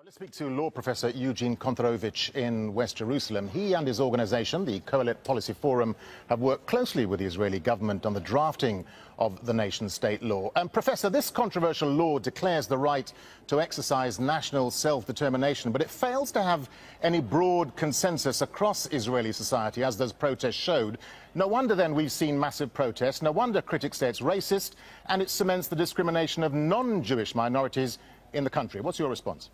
Speak to law professor Yog'in in West Jerusalem. He and his organization, the Kehlet Policy Forum, have worked closely with the Israeli government on the drafting of the nation-state law. Professor, this controversial law declares the right to exercise national self-determination, but it fails to have any broad consensus across Israeli society, as those protests showed. No wonder, then, we've seen massive protests. No wonder critics say it's racist, and it cements the discrimination of non-Jewish minorities in the country. What's your response?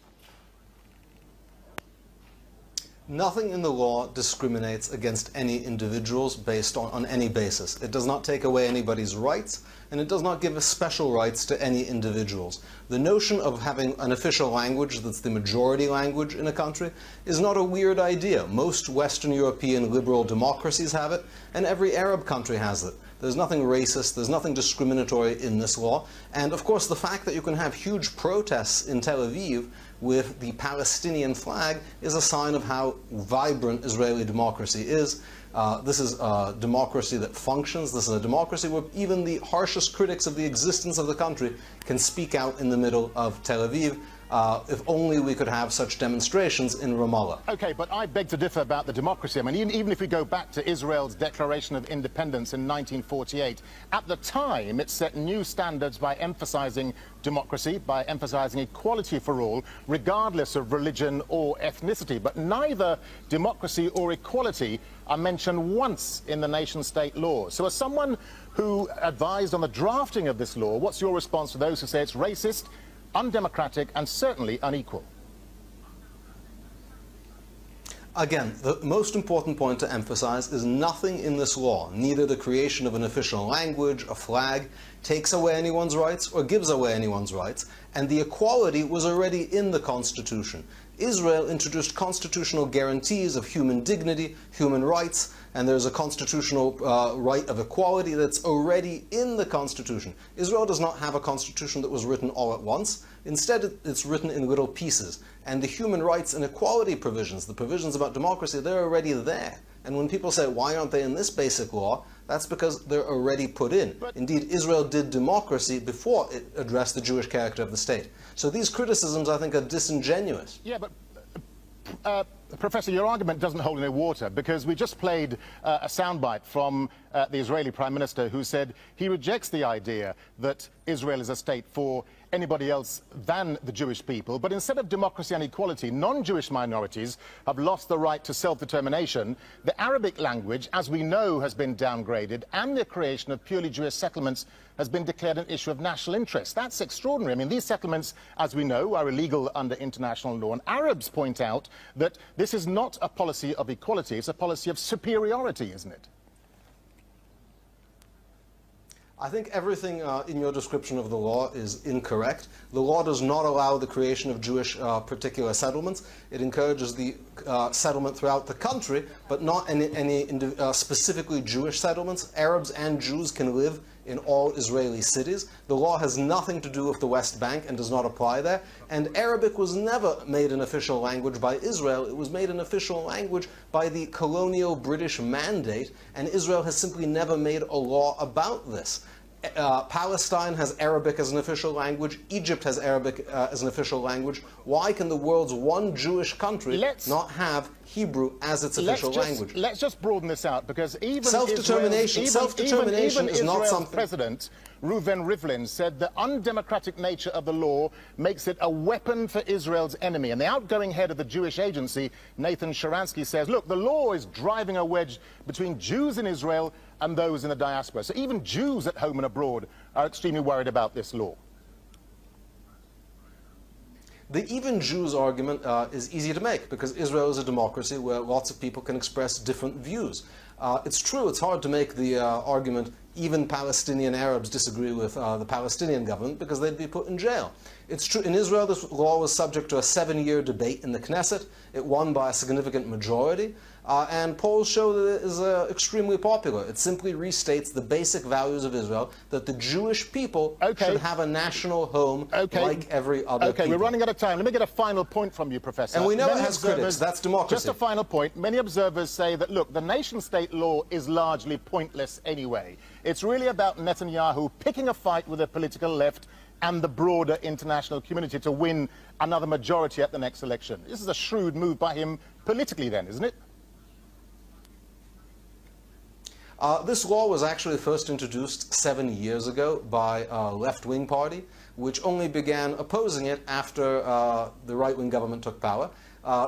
Nothing in the law discriminates against any individuals based on any basis. It does not take away anybody's rights, and it does not give special rights to any individuals. The notion of having an official language that's the majority language in a country is not a weird idea. Most Western European liberal democracies have it, and every Arab country has it. There's nothing racist, there's nothing discriminatory in this law. And of course, the fact that you can have huge protests in Tel Aviv with the Palestinian flag is a sign of how vibrant Israeli democracy is. This is a democracy that functions. This is a democracy where even the harshest critics of the existence of the country can speak out in the middle of Tel Aviv. If only we could have such demonstrations in Ramallah. Okay, but I beg to differ about the democracy. I mean, even if we go back to Israel's Declaration of Independence in 1948, at the time it set new standards by emphasizing democracy, by emphasizing equality for all, regardless of religion or ethnicity. But neither democracy or equality are mentioned once in the nation-state law. So as someone who advised on the drafting of this law, what's your response to those who say it's racist, undemocratic, and certainly unequal? Again, the most important point to emphasize is nothing in this law, neither the creation of an official language, a flag, takes away anyone's rights or gives away anyone's rights, and the equality was already in the Constitution. Israel introduced constitutional guarantees of human dignity, human rights, and there's a constitutional right of equality that's already in the Constitution. Israel does not have a constitution that was written all at once. Instead, it's written in little pieces. And the human rights and equality provisions, the provisions about democracy, they're already there. And when people say, why aren't they in this basic law? That's because they're already put in. Indeed, Israel did democracy before it addressed the Jewish character of the state. So these criticisms, I think, are disingenuous. Yeah, but Professor, your argument doesn't hold any water, because we just played a soundbite from the Israeli Prime Minister, who said he rejects the idea that Israel is a state for anybody else than the Jewish people. But instead of democracy and equality, non-Jewish minorities have lost the right to self-determination. The Arabic language, as we know, has been downgraded, and the creation of purely Jewish settlements has been declared an issue of national interest. That's extraordinary. I mean, these settlements, as we know, are illegal under international law. And Arabs point out that this is not a policy of equality, it's a policy of superiority, isn't it? I think everything in your description of the law is incorrect. The law does not allow the creation of Jewish particular settlements. It encourages the settlement throughout the country, but not any specifically Jewish settlements. Arabs and Jews can live in all Israeli cities. The law has nothing to do with the West Bank and does not apply there. And Arabic was never made an official language by Israel. It was made an official language by the colonial British mandate, and Israel has simply never made a law about this. Palestine has Arabic as an official language. Egypt has Arabic as an official language. Why can the world's one Jewish country not have Hebrew as its official language? Let's just broaden this out, because even self-determination is not something. President Reuven Rivlin said the undemocratic nature of the law makes it a weapon for Israel's enemy. And the outgoing head of the Jewish agency, Nathan Sharansky, says, look, the law is driving a wedge between Jews in Israel and those in the diaspora. So even Jews at home and abroad are extremely worried about this law. The even Jews argument is easy to make, because Israel is a democracy where lots of people can express different views. It's true, it's hard to make the argument even Palestinian Arabs disagree with the Palestinian government, because they'd be put in jail. It's true, in Israel this law was subject to a 7-year debate in the Knesset. It won by a significant majority, and polls show that it is extremely popular. It simply restates the basic values of Israel, that the Jewish people should have a national home like every other people. We're running out of time. Let me get a final point from you, Professor. And we know it has critics. That's democracy. Just a final point. Many observers say that, look, the nation-state law is largely pointless anyway. It's really about Netanyahu picking a fight with the political left and the broader international community to win another majority at the next election. This is a shrewd move by him politically then, isn't it? This law was actually first introduced 7 years ago by a left-wing party, which only began opposing it after the right-wing government took power.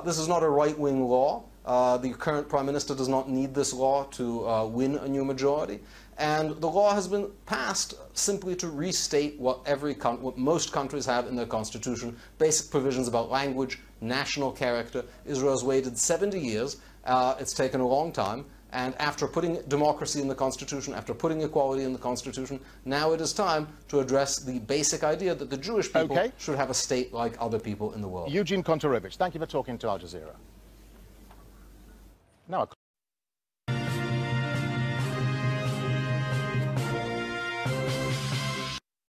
This is not a right-wing law. The current Prime Minister does not need this law to win a new majority. And the law has been passed simply to restate what most countries have in their constitution, basic provisions about language, national character. Israel's waited 70 years. It's taken a long time. And after putting democracy in the Constitution, after putting equality in the Constitution, now it is time to address the basic idea that the Jewish people should have a state like other people in the world. Yog'in, thank you for talking to Al Jazeera. Now